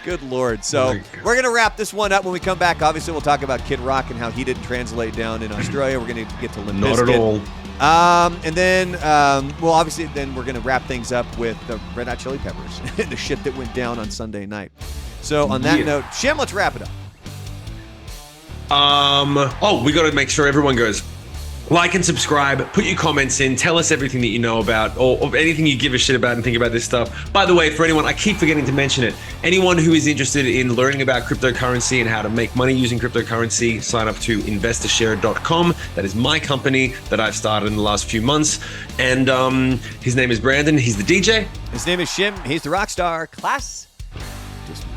Good Lord. So we're going to wrap this one up when we come back. Obviously, we'll talk about Kid Rock and how he didn't translate down in Australia. We're going to get to Limp Bizkit. Not at all. And then, obviously, then we're going to wrap things up with the Red Hot Chili Peppers, the shit that went down on Sunday night. So on that note, Shim, let's wrap it up. We got to make sure everyone goes like and subscribe, put your comments in, tell us everything that you know about or anything you give a shit about and think about this stuff. By the way, for anyone, I keep forgetting to mention it, anyone who is interested in learning about cryptocurrency and how to make money using cryptocurrency, sign up to investorshare.com. That is my company that I've started in the last few months. And his name is Brandon. He's the DJ. His name is Shim. He's the rock star. Class dismissed.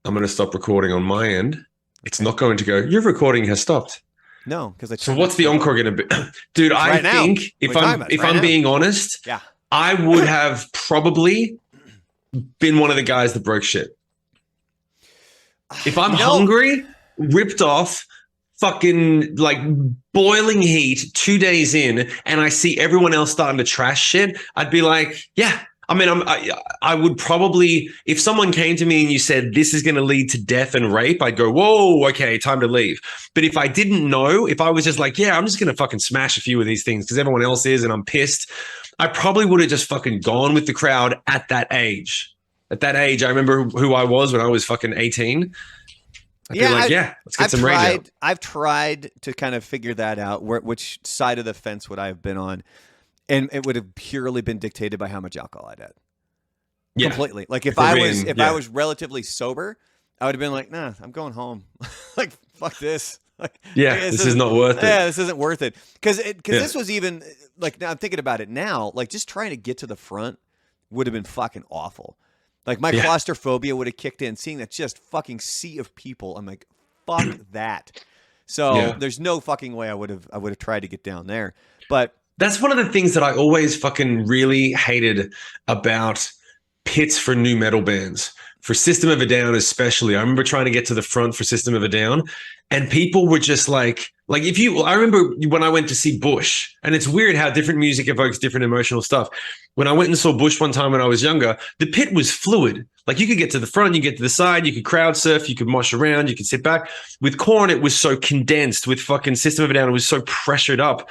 I'm going to stop recording on my end. It's not going to go, your recording has stopped. No, because So what's the encore going to be? Dude, I think if I'm being honest, I would have probably been one of the guys that broke shit. If I'm hungry, ripped off, fucking like boiling heat 2 days in, and I see everyone else starting to trash shit, I'd be like, yeah. I mean, I would probably, if someone came to me and you said, this is going to lead to death and rape, I'd go, whoa, okay, time to leave. But if I didn't know, if I was just like, yeah, I'm just going to fucking smash a few of these things because everyone else is and I'm pissed, I probably would have just fucking gone with the crowd at that age. At that age, I remember who I was when I was fucking 18. I'd be like, let's get some rage out. I've tried to kind of figure that out, which side of the fence would I have been on, and it would have purely been dictated by how much alcohol I'd had. Yeah. Completely. Like if I was relatively sober, I would have been like, nah, I'm going home. Like, fuck this. Like, this is not worth it. Yeah, this isn't worth it. Because this was even like, now I'm thinking about it now, like just trying to get to the front would have been fucking awful. Like my claustrophobia would have kicked in, seeing that just fucking sea of people. I'm like, fuck that. So there's no fucking way I would have tried to get down there. But that's one of the things that I always fucking really hated about pits for new metal bands. For System of a Down especially, I remember trying to get to the front for System of a Down, and people were just like I remember when I went to see Bush, and it's weird how different music evokes different emotional stuff. When I went and saw Bush one time when I was younger, the pit was fluid. Like you could get to the front, you get to the side, you could crowd surf, you could mosh around, you could sit back. With Korn, it was so condensed. With fucking System of a Down, it was so pressured up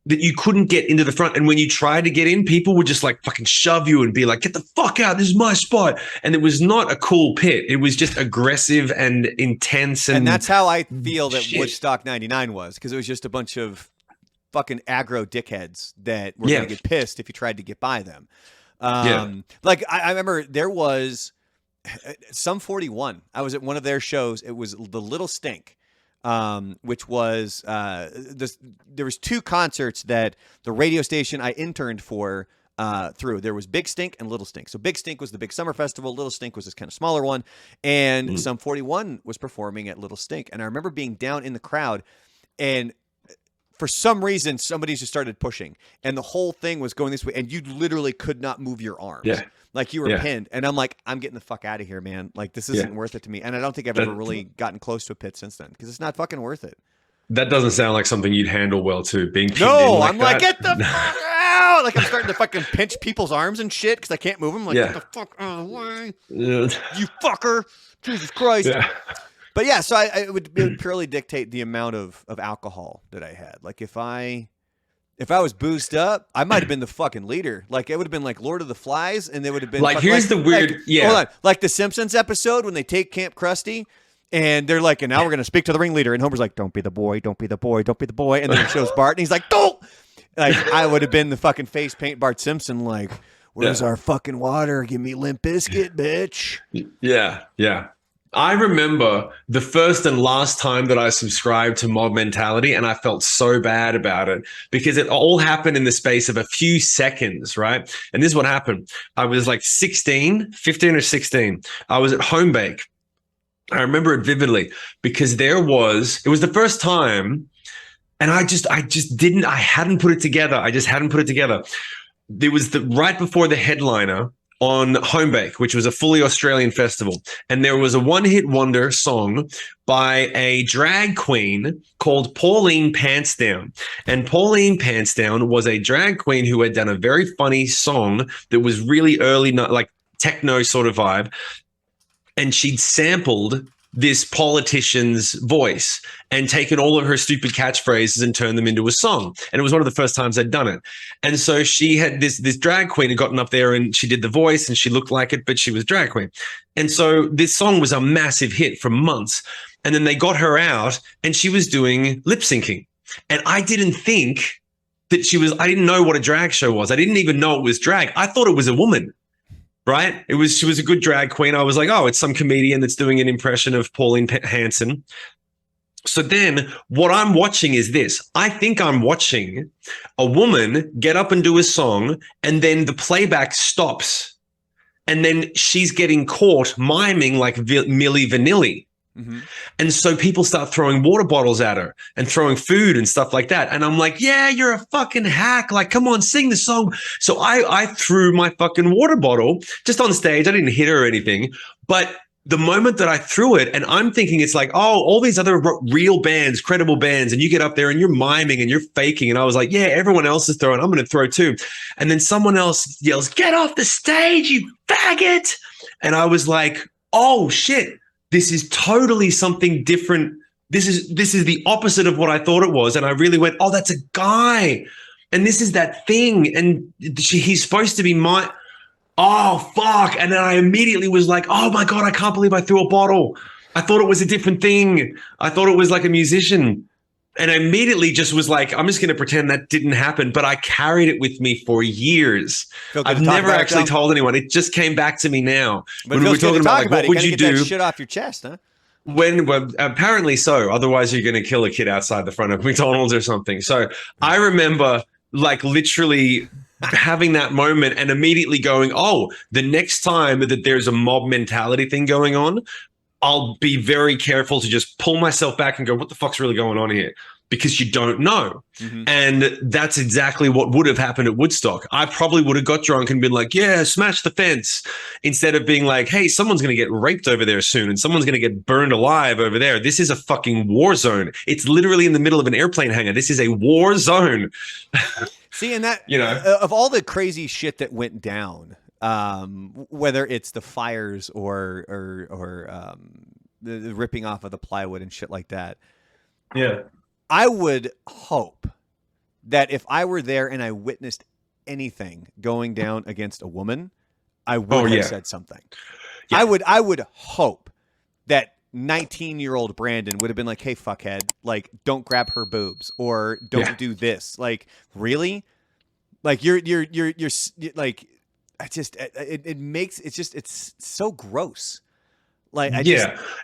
that you couldn't get into the front. And when you tried to get in, people would just like fucking shove you and be like, get the fuck out, this is my spot. And it was not a cool pit. It was just aggressive and intense. And that's how I feel that Woodstock 99 was, because it was just a bunch of fucking aggro dickheads that were going to get pissed if you tried to get by them. Like I remember there was Sum 41. I was at one of their shows. It was the Little Stink. Which was there was two concerts that the radio station I interned for through. There was Big Stink and Little Stink. So Big Stink was the big summer festival. Little Stink was this kind of smaller one. And Sum 41 was performing at Little Stink. And I remember being down in the crowd, and for some reason, somebody just started pushing, and the whole thing was going this way, and you literally could not move your arms. Yeah. Like you were pinned. And I'm like, I'm getting the fuck out of here, man. Like this isn't worth it to me. And I don't think I've ever really gotten close to a pit since then, because it's not fucking worth it. That doesn't sound like something you'd handle well too, being pinned in I'm like, get the fuck out. Like I'm starting to fucking pinch people's arms and shit because I can't move them. Like, get the fuck out of the way. You fucker. Jesus Christ. Yeah. But yeah, so it would purely dictate the amount of alcohol that I had. Like if I was boozed up, I might have been the fucking leader. Like it would have been like Lord of the Flies, and they would have been like, here's the weird, hold on, like the Simpsons episode when they take Camp Krusty, and they're like, and now we're gonna speak to the ringleader, and Homer's like, don't be the boy, don't be the boy, don't be the boy, and then it shows Bart, and he's like, don't. Like I would have been the fucking face paint Bart Simpson, like, where's our fucking water? Give me Limp Bizkit, bitch. Yeah. I remember the first and last time that I subscribed to mob mentality, and I felt so bad about it because it all happened in the space of a few seconds, right? And this is what happened. I was like 15 or 16. I was at home bake. I remember it vividly because it was the first time, and I hadn't put it together. I just hadn't put it together. There was right before the headliner on Home Bake, which was a fully Australian festival. And there was a one-hit wonder song by a drag queen called Pauline Pantsdown. And Pauline Pantsdown was a drag queen who had done a very funny song that was really early, like techno sort of vibe. And she'd sampled this politician's voice and taken all of her stupid catchphrases and turned them into a song. And it was one of the first times I'd done it. And so she had this drag queen had gotten up there and she did the voice and she looked like it, but she was drag queen. And so this song was a massive hit for months. And then they got her out and she was doing lip syncing. And I didn't think that I didn't know what a drag show was. I didn't even know it was drag. I thought it was a woman. Right? She was a good drag queen. I was like, oh, it's some comedian that's doing an impression of Pauline Hanson. So then what I'm watching is this. I think I'm watching a woman get up and do a song, and then the playback stops. And then she's getting caught miming like Milli Vanilli. Mm-hmm. And so people start throwing water bottles at her and throwing food and stuff like that. And I'm like, yeah, you're a fucking hack. Like, come on, sing the song. So I threw my fucking water bottle just on stage. I didn't hit her or anything. But the moment that I threw it, and I'm thinking it's like, oh, all these other real bands, credible bands, and you get up there and you're miming and you're faking. And I was like, yeah, everyone else is throwing. I'm going to throw too. And then someone else yells, get off the stage, you faggot. And I was like, oh, shit. This is totally something different. This is the opposite of what I thought it was. And I really went, oh, that's a guy. And this is that thing. And he's supposed to be oh, fuck. And then I immediately was like, oh my God, I can't believe I threw a bottle. I thought it was a different thing. I thought it was like a musician. And I immediately just was like, I'm just going to pretend that didn't happen. But I carried it with me for years. I've never actually told anyone. It just came back to me now. But when we were talking about like, what would you do? That shit off your chest, huh? Well, apparently so. Otherwise, you're going to kill a kid outside the front of McDonald's or something. So I remember like literally having that moment and immediately going, oh, the next time that there's a mob mentality thing going on, I'll be very careful to just pull myself back and go, what the fuck's really going on here? Because you don't know. Mm-hmm. And that's exactly what would have happened at Woodstock. I probably would have got drunk and been like, yeah, smash the fence. Instead of being like, hey, someone's going to get raped over there soon and someone's going to get burned alive over there. This is a fucking war zone. It's literally in the middle of an airplane hangar. This is a war zone. See, and that, of all the crazy shit that went down, whether it's the fires or the ripping off of the plywood and shit like that. Yeah. I would hope that if I were there and I witnessed anything going down against a woman, I would have said something. Yeah. I would hope that 19-year-old Brandon would have been like, hey, fuckhead, like, don't grab her boobs or don't do this. Like, really? Like, you're like, it's so gross. Like,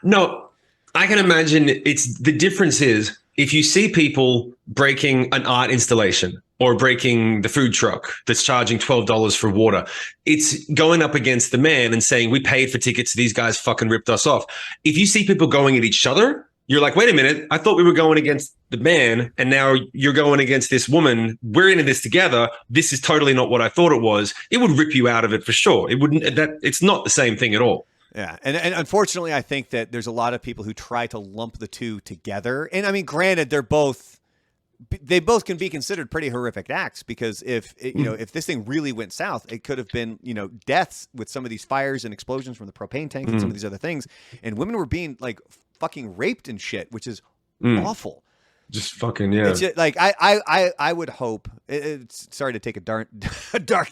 no, I can imagine it's the difference is if you see people breaking an art installation or breaking the food truck that's charging $12 for water, it's going up against the man and saying, we paid for tickets. These guys fucking ripped us off. If you see people going at each other, you're like, wait a minute, I thought we were going against the man and now you're going against this woman. We're into this together. This is totally not what I thought it was. It would rip you out of it for sure. It wouldn't, it's not the same thing at all. Yeah. And unfortunately, I think that there's a lot of people who try to lump the two together. And I mean, granted, they both can be considered pretty horrific acts because if this thing really went south, it could have been, deaths with some of these fires and explosions from the propane tanks and some of these other things. And women were being like fucking raped and shit, which is awful. Just fucking, yeah. It's just, like, I would hope, it's sorry to take a dark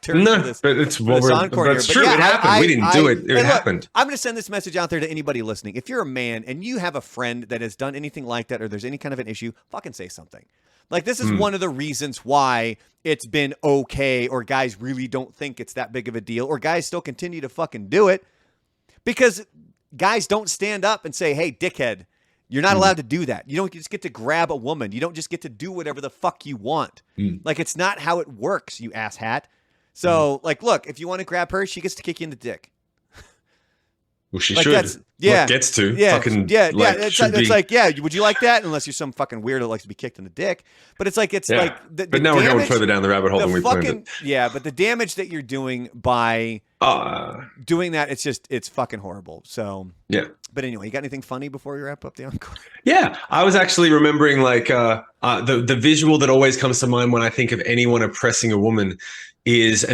turn for this. But it's encore that's true. It happened. We didn't do it. It happened. I'm going to send this message out there to anybody listening. If you're a man and you have a friend that has done anything like that or there's any kind of an issue, fucking say something. Like, this is one of the reasons why it's been okay or guys really don't think it's that big of a deal or guys still continue to fucking do it because guys don't stand up and say, hey, dickhead, you're not allowed to do that. You don't just get to grab a woman. You don't just get to do whatever the fuck you want. Like, it's not how it works, you asshat. So, like, look, if you want to grab her, she gets to kick you in the dick. Well, she should. Gets to. Yeah, fucking, It's like, would you like that? Unless you're some fucking weirdo that likes to be kicked in the dick. But it's like, but now we're going further down the rabbit hole than we planned it. Yeah, but the damage that you're doing by doing that, it's fucking horrible. So, yeah. But anyway, you got anything funny before we wrap up the encore? Yeah, I was actually remembering like the visual that always comes to mind when I think of anyone oppressing a woman is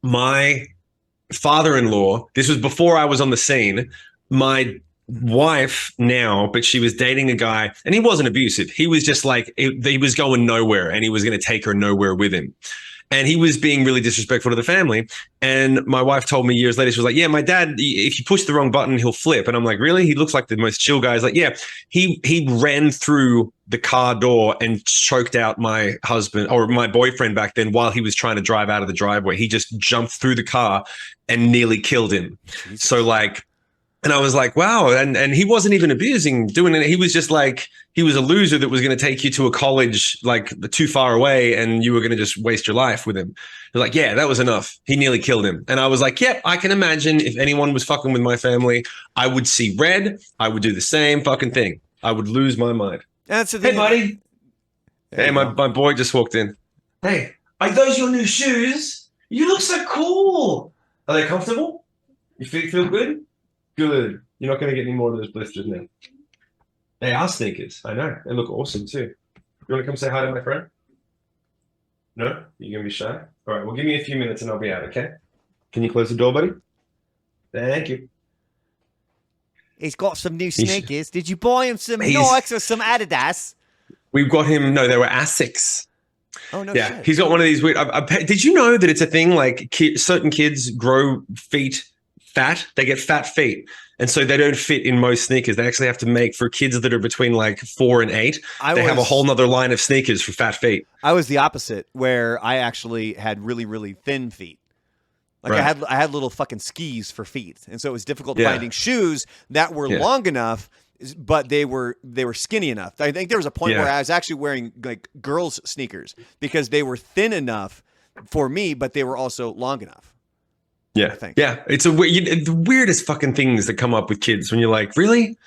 my father-in-law. This was before I was on the scene. My wife now, but she was dating a guy and he wasn't abusive. He was just like, he was going nowhere and he was going to take her nowhere with him. And he was being really disrespectful to the family. And my wife told me years later, she was like, yeah, my dad, if you push the wrong button, he'll flip. And I'm like, really? He looks like the most chill guy. He's like, yeah, he ran through the car door and choked out my husband or my boyfriend back then while he was trying to drive out of the driveway. He just jumped through the car and nearly killed him. Jesus. So like, and I was like, wow. And he wasn't even doing it. He was just like, he was a loser that was going to take you to a college like too far away and you were going to just waste your life with him. They're like, yeah, that was enough. He nearly killed him. And I was like, yep, I can imagine if anyone was fucking with my family, I would see red. I would do the same fucking thing. I would lose my mind. That's the thing. Hey, buddy. Hey, my boy just walked in. Hey, are those your new shoes? You look so cool. Are they comfortable? You feel good? Good. You're not going to get any more of those blisters now. They are sneakers. I know. They look awesome too. You want to come say hi to my friend? No? You're going to be shy? All right. Well, give me a few minutes and I'll be out, okay? Can you close the door, buddy? Thank you. He's got some new sneakers. Did you buy him some Nikes or some Adidas? We've got him. No, they were Asics. Oh, no shit. He's got one of these weird. Did you know that it's a thing like certain kids grow feet fat. They get fat feet. And so they don't fit in most sneakers. They actually have to make, for kids that are between like 4 and 8, they have a whole nother line of sneakers for fat feet. I was the opposite, where I actually had really, really thin feet. Like I had little fucking skis for feet. And so it was difficult finding shoes that were long enough, but they were skinny enough. I think there was a point where I was actually wearing like girls' sneakers because they were thin enough for me, but they were also long enough. Yeah. Yeah. It's the weirdest fucking things that come up with kids when you're like, really?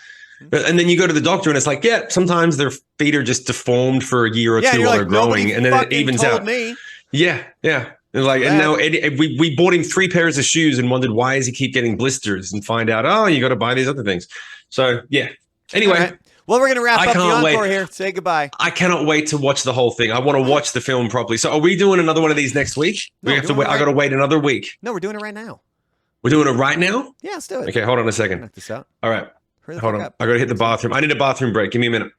And then you go to the doctor and it's like, yeah, sometimes their feet are just deformed for a year or two while they're growing. And then it evens out. Yeah. Yeah. Like, and now we bought him 3 pairs of shoes and wondered, why does he keep getting blisters, and find out, oh, you got to buy these other things. So, yeah. Anyway. Well, we're going to wrap up the encore here. Say goodbye. I cannot wait to watch the whole thing. I want to watch the film properly. So are we doing another one of these next week? No, we have to wait. I got to wait another week. No, we're doing it right now. We're doing it right now? Yeah, let's do it. Okay, hold on a second. Knock this out. All right. Hold on. I got to hit the bathroom. I need a bathroom break. Give me a minute.